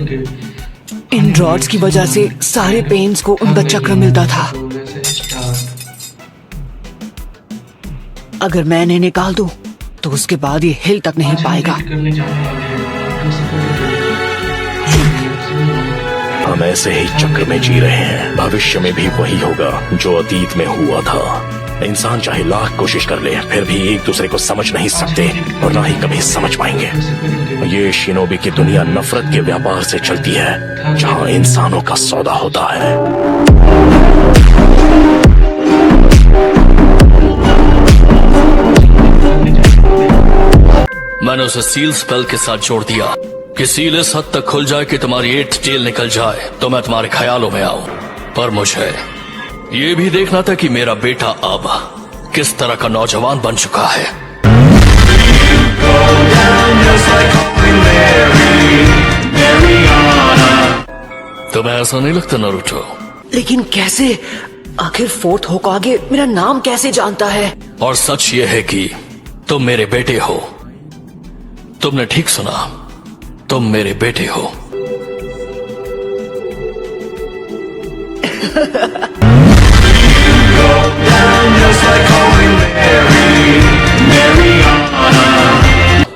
इन rods की वजह से सारे पेन्स को उनका चक्र मिलता था। अगर मैं इन्हें निकाल दूं, तो उसके बाद ये हिल तक नहीं पाएगा। हम ऐसे ही चक्र में जी रहे हैं। भविष्य में भी वही होगा जो अतीत में हुआ था। इंसान चाहे लाख कोशिश कर ले, फिर भी एक दूसरे को समझ नहीं सकते और ना ही कभी समझ पाएंगे। ये शिनोबी की दुनिया नफरत के व्यापार से चलती है, जहाँ इंसानों का सौदा होता है। मैंने उसे सील स्पेल के साथ जोड़ दिया कि सील इस हद तक खुल जाए कि तुम्हारी 8th टेल निकल जाए तो मैं तुम्हारे ख्यालों में आऊं। पर मुझे ये भी देखना था कि मेरा बेटा अब किस तरह का नौजवान बन चुका है। तुम्हें ऐसा नहीं लगता नारुतो? लेकिन कैसे? आखिर फोर्थ होकागे मेरा नाम कैसे जानता है? और सच ये है कि तुम मेरे बेटे हो। तुमने ठीक सुना, तुम मेरे बेटे हो।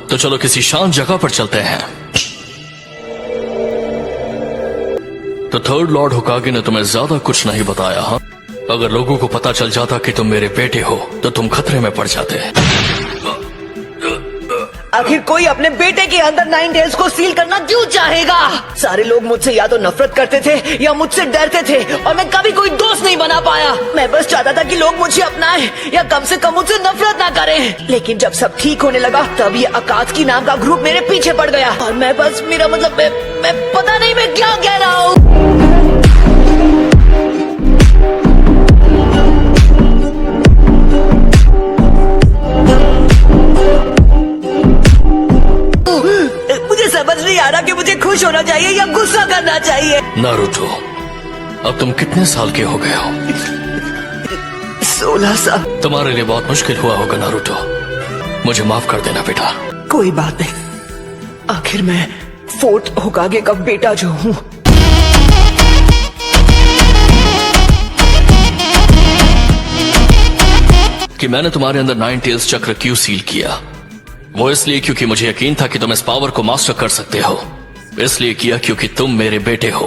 तो चलो किसी शांत जगह पर चलते हैं। तो थर्ड लॉर्ड होकागे ने तुम्हें ज्यादा कुछ नहीं बताया। हाँ, अगर लोगों को पता चल जाता कि तुम मेरे बेटे हो तो तुम खतरे में पड़ जाते। आखिर कोई अपने बेटे के अंदर 9 टेल्स को सील करना क्यों चाहेगा? सारे लोग मुझसे या तो नफरत करते थे या मुझसे डरते थे और मैं कभी कोई दोस्त नहीं बना पाया। मैं बस चाहता था कि लोग मुझे अपनाएं या कम से कम मुझसे नफरत ना करें। लेकिन जब सब ठीक होने लगा तब ये अकात्सुकी नाम का ग्रुप मेरे पीछे पड़ गया और मैं बस मेरा मतलब मैं पता नहीं मैं क्या कह रहा हूँ। समझ नहीं आ रहा कि मुझे खुश होना चाहिए या गुस्सा करना चाहिए। नारुतो, अब तुम कितने साल के हो गए हो? 16 साल। तुम्हारे लिए बहुत मुश्किल हुआ होगा नारुतो। मुझे माफ कर देना बेटा। कोई बात नहीं, आखिर मैं फोर्थ होकागे का बेटा जो हूँ। कि मैंने तुम्हारे अंदर 9 टेल्स चक्र क्यों सील किया? वो इसलिए क्योंकि मुझे यकीन था कि तुम इस पावर को मास्टर कर सकते हो। इसलिए किया क्योंकि तुम मेरे बेटे हो।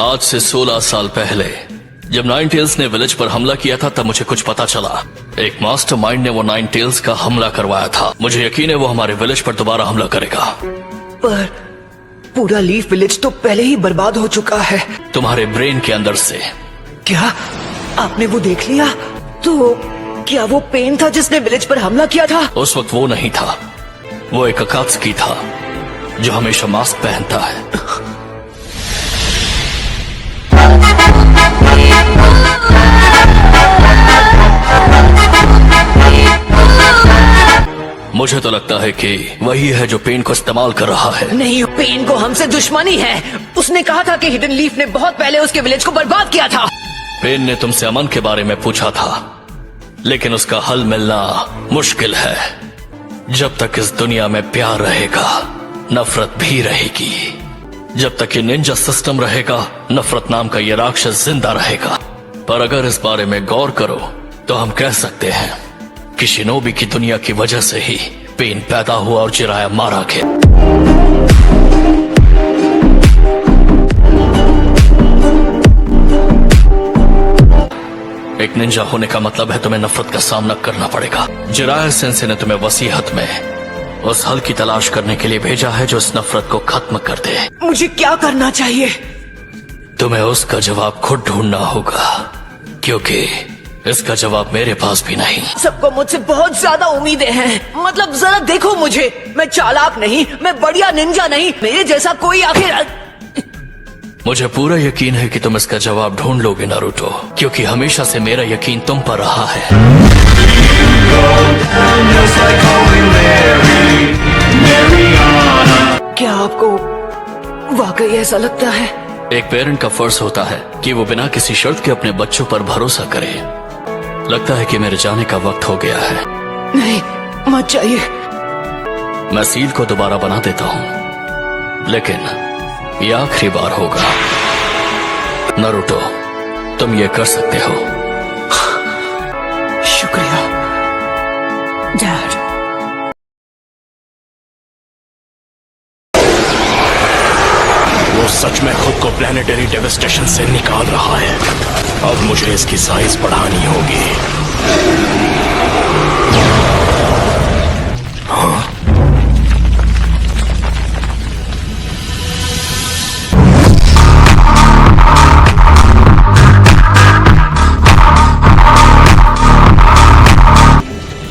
आज से 16 साल पहले जब 9 टेल्स ने विलेज पर हमला किया था तब मुझे कुछ पता चला। एक मास्टरमाइंड ने वो 9 टेल्स का हमला करवाया था। मुझे यकीन है वो हमारे विलेज पर दोबारा हमला करेगा। पर पूरा लीफ विलेज तो पहले ही बर्बाद हो चुका है। तुम्हारे ब्रेन के अंदर से। क्या आपने वो देख लिया? तो क्या वो पेन था जिसने विलेज पर हमला किया था? उस वक्त वो नहीं था, वो एक अकात्सुकी था जो हमेशा मास्क पहनता है। मुझे तो लगता है कि वही है जो पेन को इस्तेमाल कर रहा है। नहीं, पेन को हमसे दुश्मनी है। उसने कहा था कि हिडन लीफ ने बहुत पहले उसके विलेज को बर्बाद किया था। पेन ने तुमसे अमन के बारे में पूछा था, लेकिन उसका हल मिलना मुश्किल है। जब तक इस दुनिया में प्यार रहेगा, नफरत भी रहेगी। जब तक ये निंजा सिस्टम रहेगा, नफरत नाम का ये राक्षस जिंदा रहेगा। पर अगर इस बारे में गौर करो तो हम कह सकते हैं कि शिनोबी की दुनिया की वजह से ही पेन पैदा हुआ और जिराया मारा गया। एक निंजा होने का मतलब है तुम्हें नफरत का सामना करना पड़ेगा। जिराया सेंसे ने तुम्हें वसीहत में उस हल की तलाश करने के लिए भेजा है जो इस नफरत को खत्म कर दे। मुझे क्या करना चाहिए? तुम्हें उसका जवाब खुद ढूंढना होगा, क्योंकि इसका जवाब मेरे पास भी नहीं। सबको मुझसे बहुत ज्यादा उम्मीदें हैं। मतलब जरा देखो मुझे, मैं चालाक नहीं, मैं बढ़िया निंजा नहीं, मेरे जैसा कोई आखिर। मुझे पूरा यकीन है कि तुम इसका जवाब ढूंढ लोगे नारुतो, क्योंकि हमेशा से मेरा यकीन तुम पर रहा है। क्या आपको वाकई ऐसा लगता है? एक पेरेंट का फर्ज होता है कि वो बिना किसी शर्त के अपने बच्चों पर भरोसा करे। लगता है कि मेरे जाने का वक्त हो गया है। नहीं, मत जाइए। मैं सील को दोबारा बना देता हूं, लेकिन ये आखिरी बार होगा। नारुतो, तुम ये कर सकते हो। शुक्रिया डैड। वो सच में खुद को प्लैनेटरी डेविस्टेशन से निकाल रहा है। अब मुझे इसकी साइज बढ़ानी होगी। हाँ?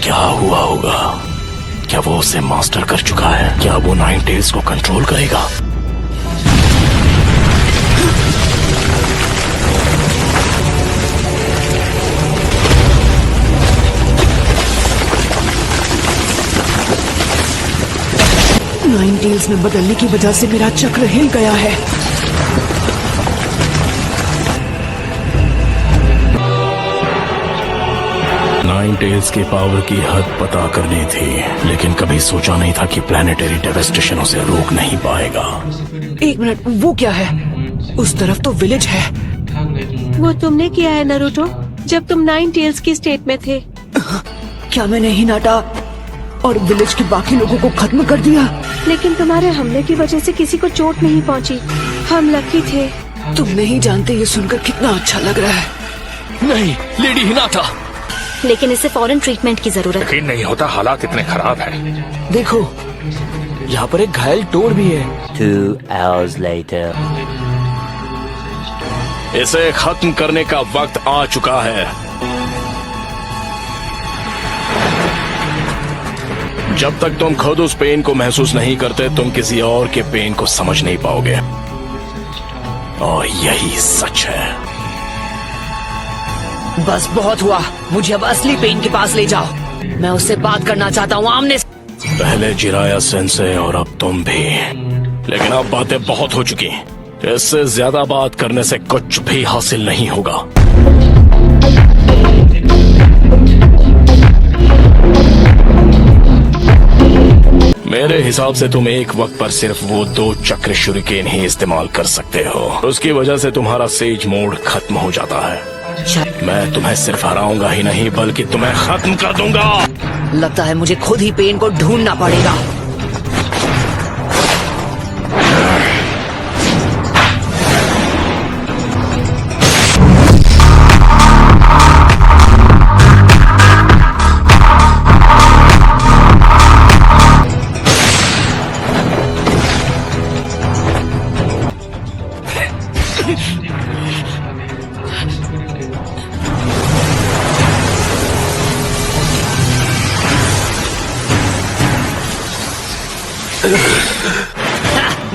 क्या हुआ होगा? क्या वो उसे मास्टर कर चुका है? क्या वो नाइन टेल्स को कंट्रोल करेगा? नाइन टेल्स में बदलने की वजह से मेरा चक्र हिल गया है। नाइन टेल्स की पावर की हद पता करनी थी, लेकिन कभी सोचा नहीं था कि प्लैनेटरी डेविस्टेशन उसे रोक नहीं पाएगा। एक मिनट, वो क्या है? उस तरफ तो विलेज है। वो तुमने किया है नारुतो, जब तुम नाइन टेल्स की स्टेट में थे। क्या मैंने हिनाटा और विलेज के बाकी लोगों को खत्म कर दिया? लेकिन तुम्हारे हमले की वजह से किसी को चोट नहीं पहुंची। हम लकी थे। तुम नहीं जानते ये सुनकर कितना अच्छा लग रहा है। नहीं, लेडी हिनाटा। लेकिन इसे फौरन ट्रीटमेंट की जरूरत है। यकीन नहीं होता, हालात इतने खराब हैं। देखो, यहाँ पर एक घायल टोर भी है। 2 hours later. इसे खत्म करने का वक्त आ चुका है। जब तक तुम खुद उस पेन को महसूस नहीं करते, तुम किसी और के पेन को समझ नहीं पाओगे। और यही सच है। बस बहुत हुआ, मुझे अब असली पेन के पास ले जाओ। मैं उससे बात करना चाहता हूँ आमने। पहले जिराया सेंसे और अब तुम भी। लेकिन अब बातें बहुत हो चुकी। इससे ज्यादा बात करने से कुछ भी हासिल नहीं होगा। मेरे हिसाब से तुम एक वक्त पर सिर्फ वो 2 चक्र शुरिकेन ही इस्तेमाल कर सकते हो। उसकी वजह से तुम्हारा सेज मोड खत्म हो जाता है। मैं तुम्हें सिर्फ हराऊंगा ही नहीं, बल्कि तुम्हें खत्म कर दूंगा। लगता है मुझे खुद ही पेन को ढूंढना पड़ेगा।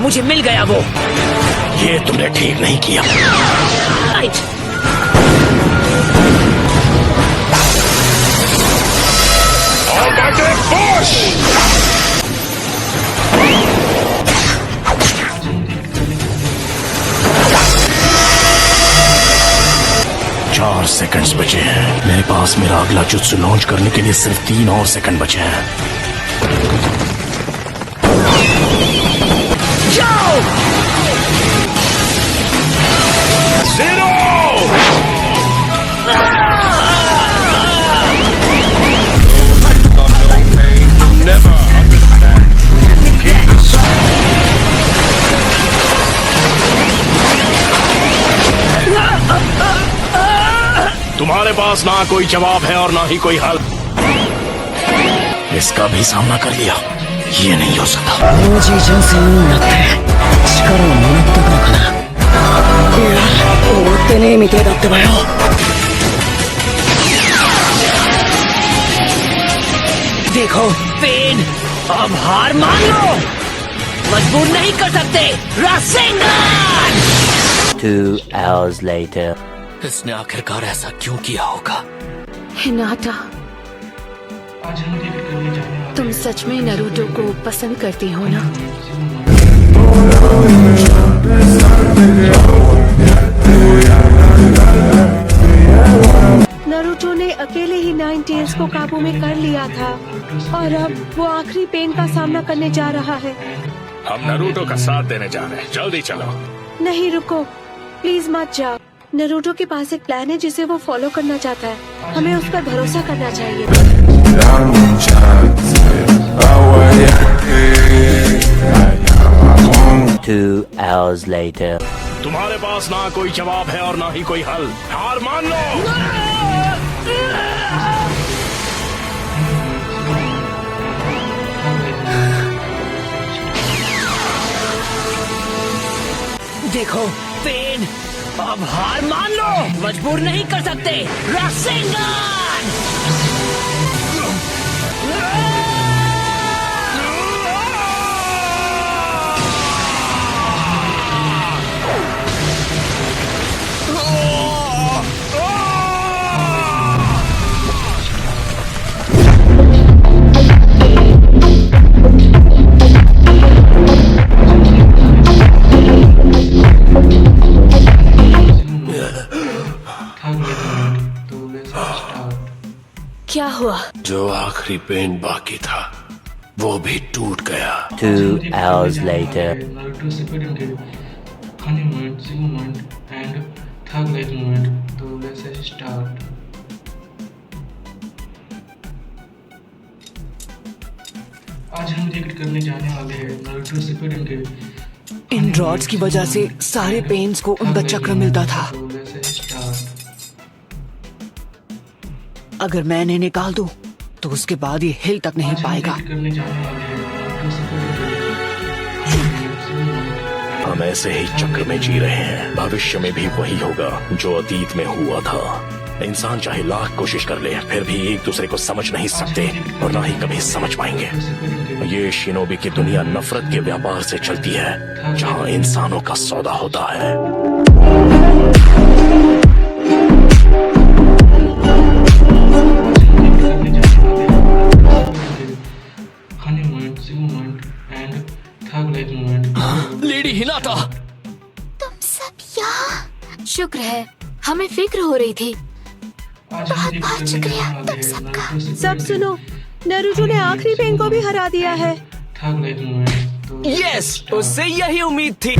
मुझे मिल गया वो। ये तुमने ठीक नहीं किया। राइट। चार सेकंड्स बचे हैं। मेरे पास मेरा अगला जुत्सु लॉन्च करने के लिए सिर्फ 3 और सेकंड बचे हैं। जाओ! ज़ीरो! तुम्हारे पास ना कोई जवाब है और ना ही कोई हल। इसका भी सामना कर लिया। ये नहीं हो सकता। देखो पेन, अब हार मान लो। मजबूर नहीं कर सकते। रासेंगन! 2 hours later. इसने आखिरकार ऐसा क्यों किया होगा? हिनाटा, तुम सच में नारुतो को पसंद करती हो ना? नारुतो ने अकेले ही 9 टेल्स को काबू में कर लिया था और अब वो आखिरी पेन का सामना करने जा रहा है। हम नारुतो का साथ देने जा रहे हैं, जल्दी चलो। नहीं रुको, प्लीज मत जाओ। नारुतो के पास एक प्लान है जिसे वो फॉलो करना चाहता है। हमें उस पर भरोसा करना चाहिए। 2 hours later. तुम्हारे पास ना कोई जवाब है और ना ही कोई हल। हार मान लो। देखो पेन, अब हार मान लो। मजबूर नहीं कर सकते। रासेंगान! क्या हुआ? जो आखिरी पेन बाकी था वो भी टूट गया। 2 hours later. Naruto Shippuden के funny moment, Zero moment and thug life moment. तो वैसे स्टार्ट। आज हम रिएक्ट करने जाने वाले हैं नारुतो शिपुडेन के इन रॉड्स की वजह से सारे पेन्स को उनका चक्र मिलता था। तो वैसे स्टार्ट। अगर अगर मैं इन्हें निकाल दूं तो उसके बाद ये हिल तक नहीं पाएगा। करने जाने वाले हैं नारुतो शिपुडेन के हम ऐसे ही चक्र में जी रहे हैं। भविष्य में भी वही होगा जो अतीत में हुआ था। इंसान चाहे लाख कोशिश कर ले फिर भी एक दूसरे को समझ नहीं सकते और ना ही कभी समझ पाएंगे। ये शिनोबी की दुनिया नफरत के व्यापार से चलती है जहाँ इंसानों का सौदा होता है। funny moment, Zero moment and thug life moment. Lady Hinata, तुम सब यहाँ? शुक्र है, हमें फिक्र हो रही थी। आज हम रिएक्ट करने शुक्रिया जाने वाले तुम हैं सबका। नारुतो सब शिपुडेन सुनो, नारुतो ने आखिरी पेन को भी हरा दिया है। थग लाइफ मोमेंट। तो यस, उससे यही उम्मीद थी।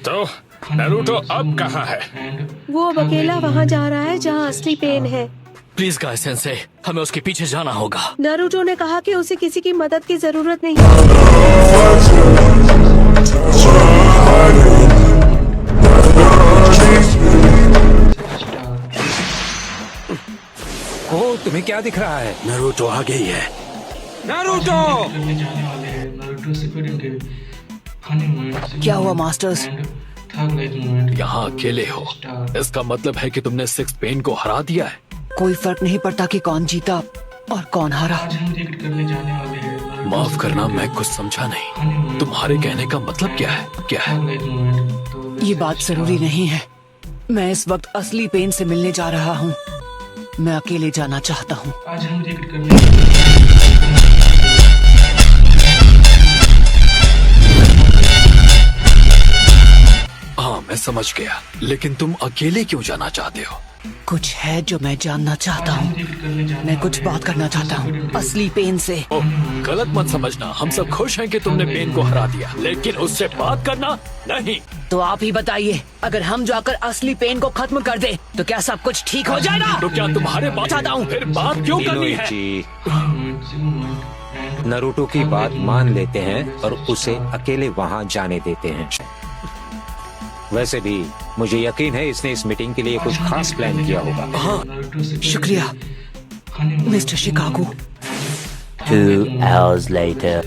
तो नारुतो अब कहाँ है? and वो अब अकेला वहाँ जा रहा है जहाँ असली पेन है। प्लीज गाय सेंसे, हमें उसके पीछे जाना होगा। नारुतो ने कहा कि उसे किसी की मदद की जरूरत नहीं है। ओ, तुम्हें क्या दिख रहा है? नारुतो आ गई है। नारुतो! करने जाने वाले हैं नारुतो शिपुडेन के funny moment, Zero क्या हुआ moment masters? and thug life moment. यहाँ अकेले हो, इसका मतलब है कि तुमने 6 पेन को हरा दिया है। कोई फर्क नहीं पड़ता कि कौन जीता और कौन हारा। आज हम रिएक्ट करने जाने वाले हैं नारुतो माफ करना, मैं कुछ समझा नहीं। तुम्हारे कहने का मतलब क्या है? क्या है? थग लाइफ मोमेंट। तो ये बात जरूरी नहीं है। मैं इस वक्त असली पेन से मिलने जा रहा हूँ। मैं अकेले जाना चाहता हूँ। आज हम रिएक्ट करने हाँ, मैं समझ गया, लेकिन तुम अकेले क्यों जाना चाहते हो? कुछ है जो मैं जानना चाहता हूँ। मैं कुछ बात करना चाहता हूँ असली पेन से। ओह, गलत मत समझना, हम सब खुश हैं कि तुमने पेन को हरा दिया, लेकिन उससे बात करना नहीं। तो आप ही बताइए, अगर हम जाकर असली पेन को खत्म कर दे तो क्या सब कुछ ठीक हो जाएगा? तो क्या तुम्हारे बात चाहता हूँ। फिर बात क्यों करनी है? इनोइची, नारुतो की बात मान लेते हैं और उसे अकेले वहां जाने देते हैं। वैसे भी मुझे यकीन है इसने इस मीटिंग के लिए कुछ खास प्लान किया होगा। हाँ, शुक्रिया मिस्टर शिकागो। 2 hours later.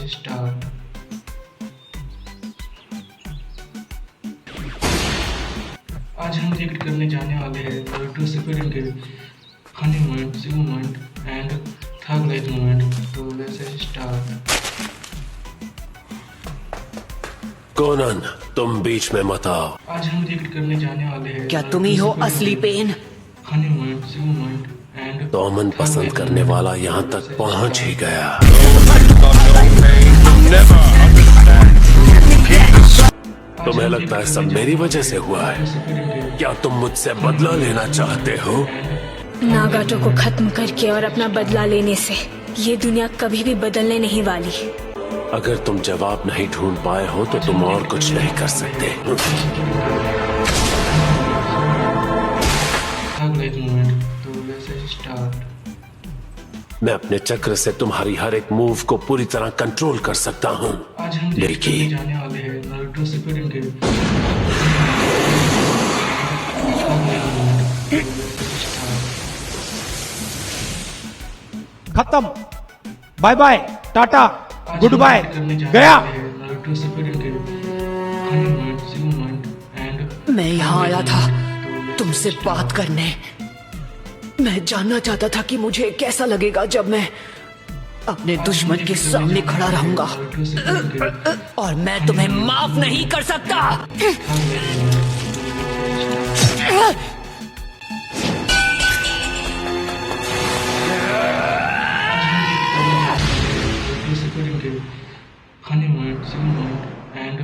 आज हम रिएक्ट करने जाने वाले हैं नारुतो शिपुडेन के funny moment, Zero moment and thug life moment. तो वैसे स्टार्ट। कोनन, तुम बीच में मत आओ। आज हम रिएक्ट करने जाने वाले हैं क्या तुम ही हो असली pen? funny moment, Zero moment and तो अमन पसंद करने वाला यहाँ तक पहुँच ही गया। तुम्हें लगता है सब मेरी वजह से हुआ है? क्या तुम मुझसे बदला लेना चाहते हो? नागाटो को खत्म करके और अपना बदला लेने से ये दुनिया कभी भी बदलने नहीं वाली। अगर तुम जवाब नहीं ढूंढ पाए हो तो तुम और कुछ नहीं कर सकते। थक लाइक मोमेंट, तो वैसे स्टार्ट। मैं अपने चक्र से तुम्हारी हर एक मूव को पूरी तरह कंट्रोल कर सकता हूँ। आज हम देखिए, जाने वाले हैं नारुतो शिपुडेन के खत्म, bye bye, tata, goodbye, गया। नारुतो शिपुडेन के फनी मोमेंट, सिगो मोमेंट एंड मैं यहाँ आया था तुमसे बात करने। मैं जानना चाहता था कि मुझे कैसा लगेगा जब मैं अपने दुश्मन के सामने खड़ा रहूंगा, और मैं तुम्हें माफ नहीं कर सकता। फनी मोमेंट, सिगो मोमेंट एंड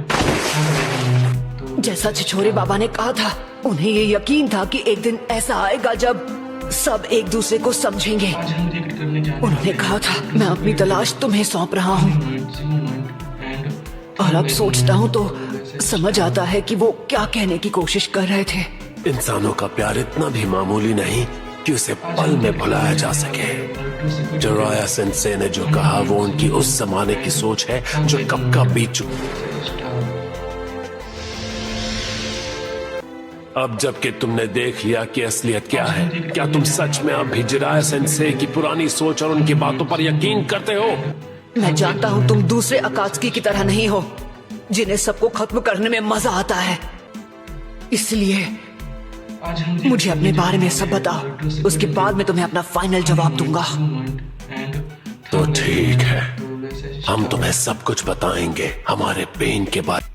जैसा छिछोरे बाबा ने कहा था, उन्हें ये यकीन था कि एक दिन ऐसा आएगा जब सब एक दूसरे को समझेंगे। आज हम रिएक्ट करने जा रहे हैं। उन्होंने कहा था, मैं अपनी तलाश तुम्हें सौंप रहा हूँ। और अब सोचता हूँ तो समझ आता है कि वो क्या कहने की कोशिश कर रहे थे। इंसानों का प्यार इतना भी मामूली नहीं कि उसे पल में भुलाया जा सके। जिराया सेंसे ने जो कहा वो उनकी उस जमाने की सोच है जो कब का बीत चुकी। अब जबकि तुमने देख लिया कि असलियत क्या है, क्या तुम सच में अब भी जिराया सेंसे की पुरानी सोच और उनकी बातों पर यकीन करते हो? मैं जानता हूँ तुम दूसरे अकात्सुकी की तरह नहीं हो जिन्हें सबको खत्म करने में मजा आता है। इसलिए मुझे अपने बारे में सब बताओ, उसके बाद मैं तुम्हें अपना फाइनल जवाब दूंगा। तो ठीक है, हम तुम्हें सब कुछ बताएंगे हमारे पेन के बारे।